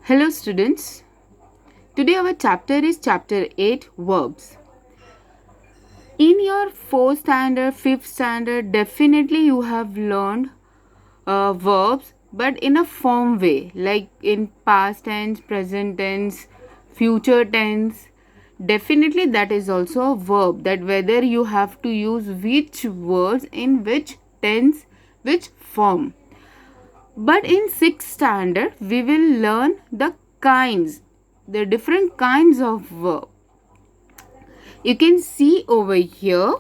Hello students. Today our chapter is chapter 8 verbs. In your 4th standard, 5th standard definitely you have learned verbs but in a form way like in past tense, present tense, future tense. Definitely that is also a verb, that whether you have to use which words in which tense, which form. But in 6th standard, we will learn the different kinds of verb. You can see over here,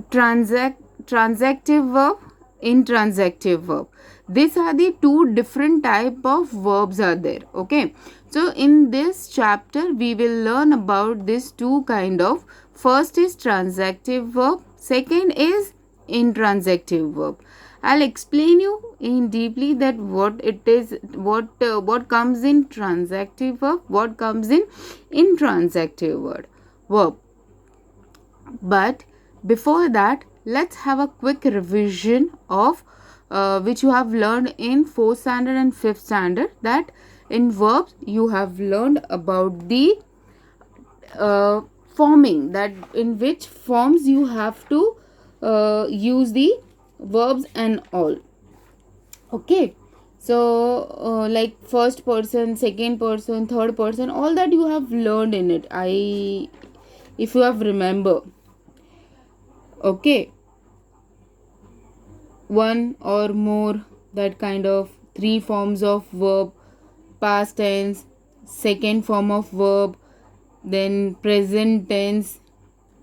transactive verb, intransactive verb. These are the two different type of verbs are there. Okay. So in this chapter, we will learn about these two kind of. First is transactive verb. Second is intransactive verb. I'll explain you in deeply that what it is, what comes in transactive verb, what comes in intransactive verb. But before that, let's have a quick revision of which you have learned in 4th standard and 5th standard. That in verbs you have learned about the forming, that in which forms you have to use the verbs and all. Okay. So like first person, second person, third person, all that you have learned in it, if you have remember. Okay, one or more, that kind of 3 forms of verb: past tense, second form of verb, then present tense,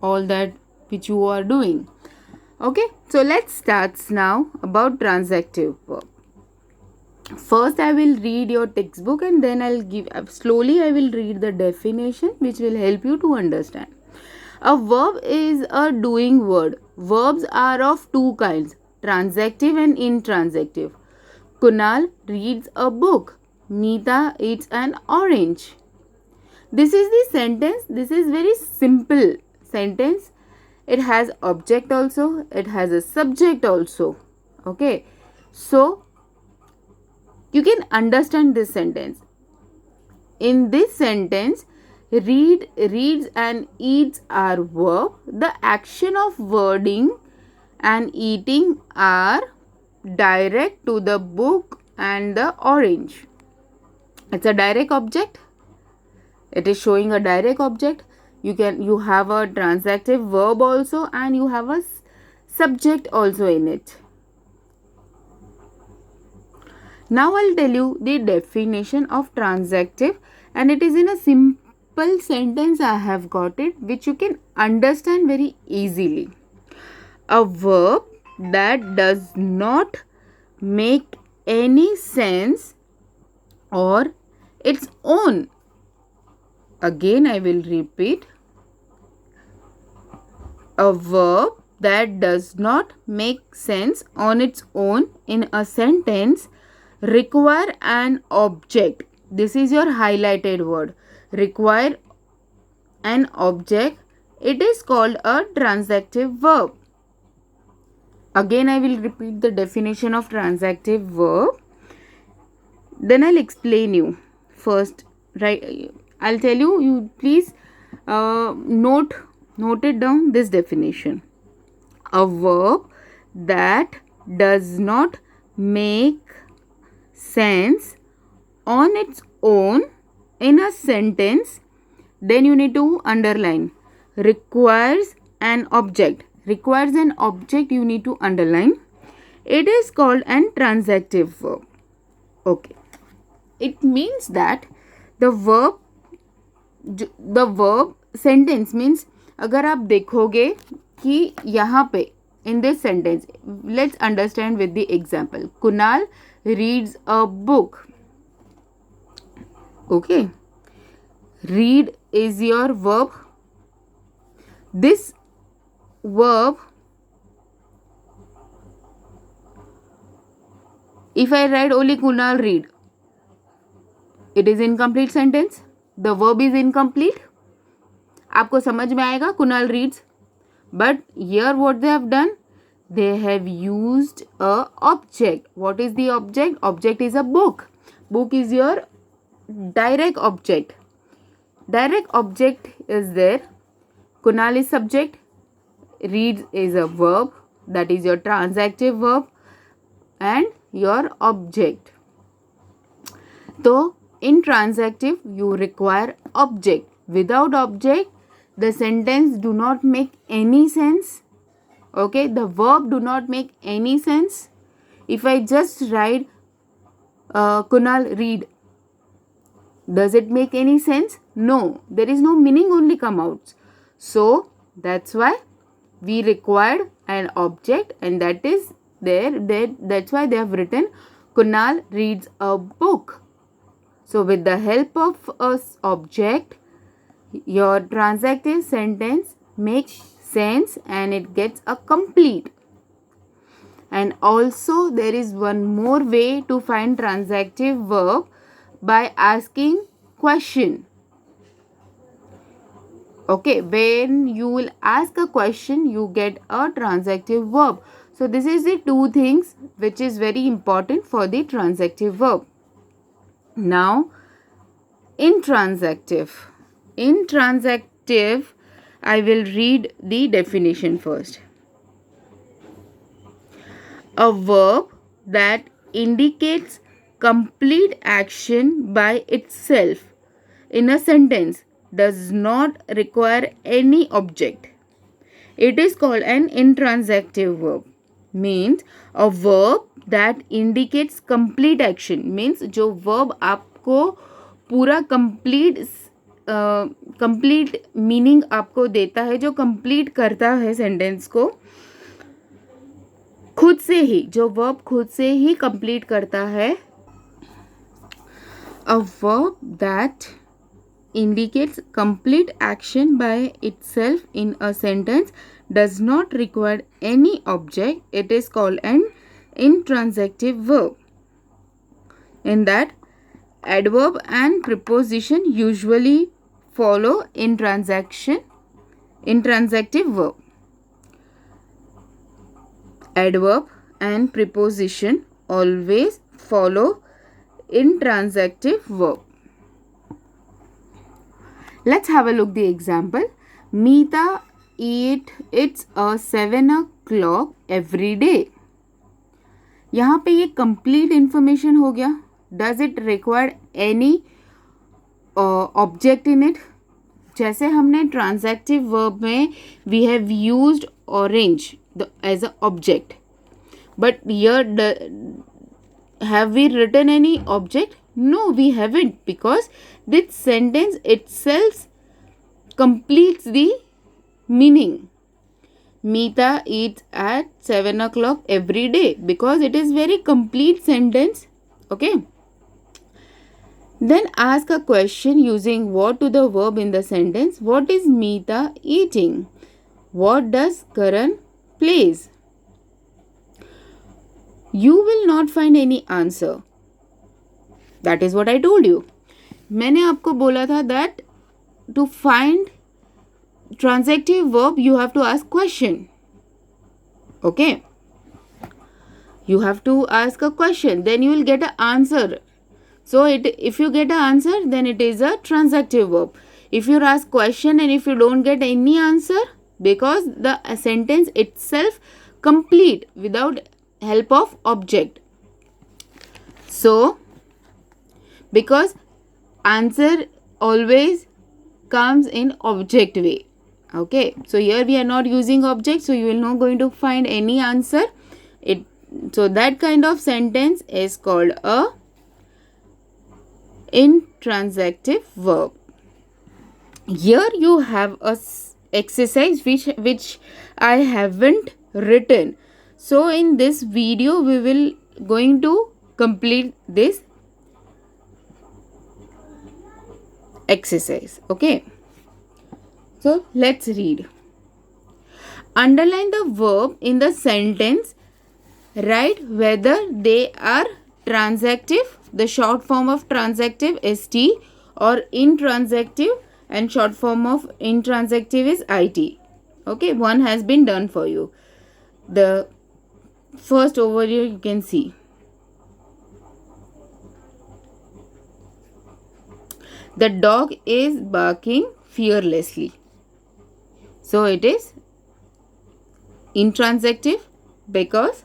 all that which you are doing. Okay, so let's start now about transactive verb. First I will read your textbook and then I'll give slowly I will read the definition which will help you to understand. A verb is a doing word. Verbs are of two kinds, transactive and intransactive. Kunal reads a book. Meeta eats an orange. This is the sentence. This is very simple sentence. It has object also. It has a subject also. Okay. So, you can understand this sentence. In this sentence, read, reads and eats are verb. The action of wording and eating are direct to the book and the orange. It's a direct object. It is showing a direct object. You have a transactive verb also and you have a subject also in it. Now I'll tell you the definition of transactive, and it is in a simple sentence I have got it, which you can understand very easily. A verb that does not make any sense on its own. Again I will repeat. A verb that does not make sense on its own in a sentence require an object. This is your highlighted word. Require an object. It is called a transactive verb. Again I will repeat the definition of transactive verb. Then I'll explain you. First, right, I'll tell you, you please note it down, this definition. A verb that does not make sense on its own in a sentence, then you need to underline, requires an object. Requires an object, you need to underline. It is called an transactive verb. Okay, it means that the verb sentence means, अगर आप देखोगे कि यहाँ पे in this sentence, let's understand with the example. Kunal reads a book. Okay, read is your verb. This verb, if I write only Kunal read, it is incomplete sentence. The verb is incomplete. आपको समझ में आएगा Kunal reads. But here what they have done, they have used a object. What is the object? Object is a book. book is your direct object. Direct object is there. Kunal is subject, reads is a verb, that is your transitive verb, and your object. So in transitive you require object. Without object the sentence do not make any sense. Okay, the verb do not make any sense. If I just write Kunal read, does it make any sense? No, there is no meaning only come out. So that's why we required an object, and that is there. That's why they have written Kunal reads a book. So with the help of a object, your transitive sentence makes sense and it gets a complete. And also there is one more way to find transitive verb, by asking question. Okay, when you will ask a question you get a transitive verb. So this is the two things which is very important for the transitive verb. Now intransitive I will read the definition first. A verb that indicates complete action by itself in a sentence does not require any object. It is called an intransitive verb. Means a verb that indicates complete action. Means जो verb आपको पूरा complete meaning आपको देता है, जो complete करता है sentence को खुद से ही, जो verb खुद से ही complete करता है. A verb that indicates complete action by itself in a sentence does not require any object. It is called an intransitive verb. In that, adverb and preposition usually follow intransitive verb. Adverb and preposition always follow intransitive verb. Let's have a look the example. Meeta eats a 7 o'clock every day. यहाँ पे ये complete information हो गया. Does it require any object in it? जैसे हमने transitive verb में we have used orange as an object. But here have we written any object? No, we haven't, because this sentence itself completes the meaning. Meeta eats at 7 o'clock every day, because it is very complete sentence. Okay. Then ask a question using what to the verb in the sentence. What is Meeta eating? What does Karan plays? You will not find any answer. That is what I told you. मैंने आपको बोला था that to find transitive verb you have to ask question. Okay. You have to ask a question, then you will get an answer. So if you get an answer, then it is a transitive verb. If you ask question and if you don't get any answer, because the sentence itself complete without help of object. So because answer always comes in object way. Okay, so here we are not using object, so you will not going to find any answer. So that kind of sentence is called a intransitive verb. Here you have a exercise which I haven't written. So in this video we will going to complete this exercise. Okay. So let's read. Underline the verb in the sentence. Write whether they are transitive, the short form of transitive is T, or intransitive, and short form of intransitive is IT. Okay, one has been done for you. The first overview you can see. The dog is barking fearlessly. So it is intransitive because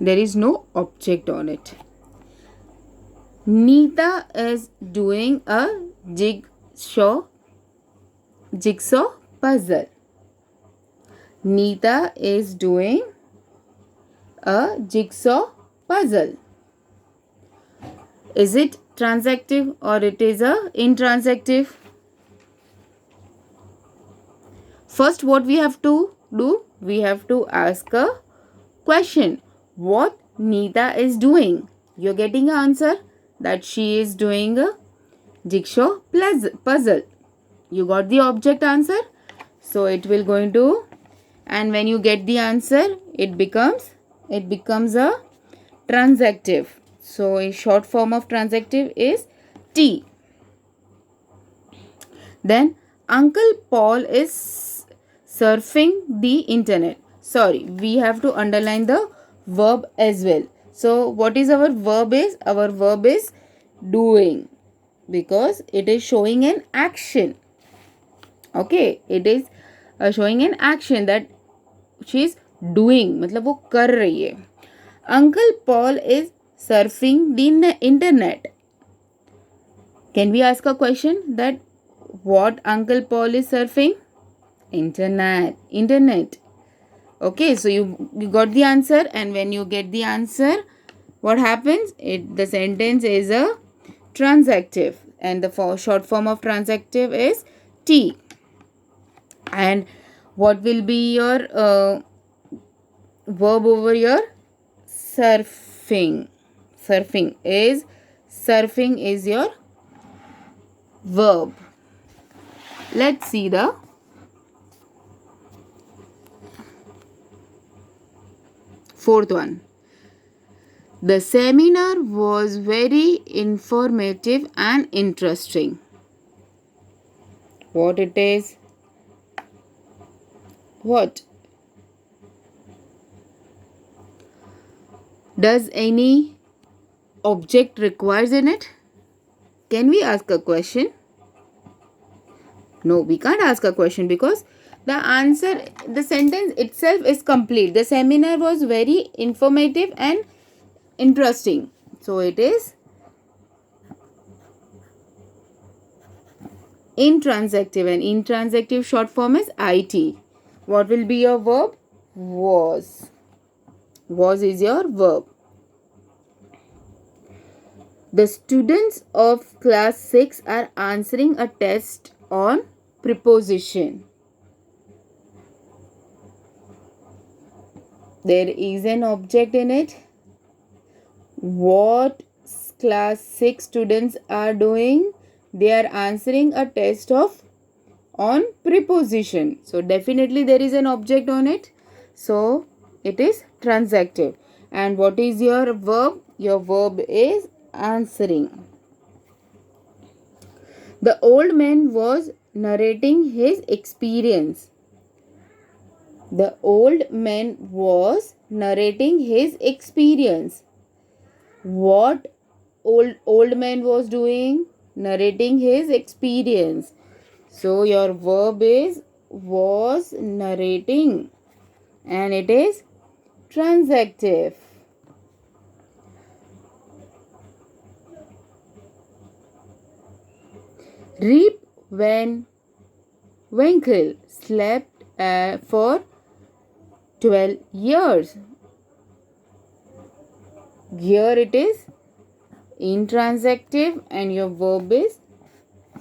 there is no object on it. Neeta is doing a jigsaw puzzle. Neeta is doing a jigsaw puzzle. Is it transactive or it is a intransitive? First, what we have to do? We have to ask a question. What Neeta is doing? You're getting an answer that she is doing a jigsaw puzzle. You got the object answer. So it will going to, and when you get the answer, it becomes a transactive. So a short form of transactive is T. Then Uncle Paul is surfing the internet. Sorry, we have to underline the verb as well. So what is our verb is? Our verb is doing, because it is showing an action. Okay, it is showing an action that she is doing, मतलब वो कर रही है. Uncle Paul is surfing the internet. Can we ask a question that what Uncle Paul is surfing? Internet. Okay, so you got the answer, and when you get the answer, what happens? The sentence is a transactive, and the short form of transactive is T. And what will be your verb over here? Surfing. Surfing is your verb. Let's see the fourth one. The seminar was very informative and interesting. What it is? What? Does any object requires in it? Can we ask a question? No, we can't ask a question because the answer, the sentence itself is complete. The seminar was very informative and interesting. So it is intransitive, and intransitive short form is IT. What will be your verb? Was. Was is your verb. The students of class 6 are answering a test on preposition. There is an object in it. What class 6 students are doing? They are answering a test on preposition. So definitely there is an object on it. So it is transactive. And what is your verb? Your verb is answering. The old man was narrating his experience. The old man was narrating his experience. What old man was doing? Narrating his experience. So your verb is was narrating, and it is transactive. Rip Van Winkle slept for 12 years. Here it is intransitive, and your verb is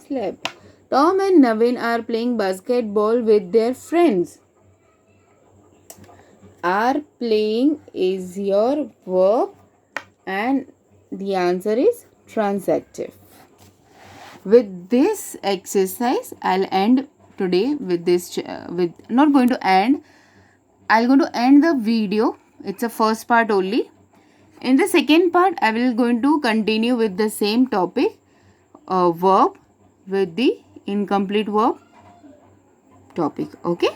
slept. Tom and Navin are playing basketball with their friends. Are playing is your verb, and the answer is transactive. With this exercise, I'll end today with this. Not going to end. I'm going to end the video. It's a first part only. In the second part, I will going to continue with the same topic, verb with the incomplete verb topic. Okay.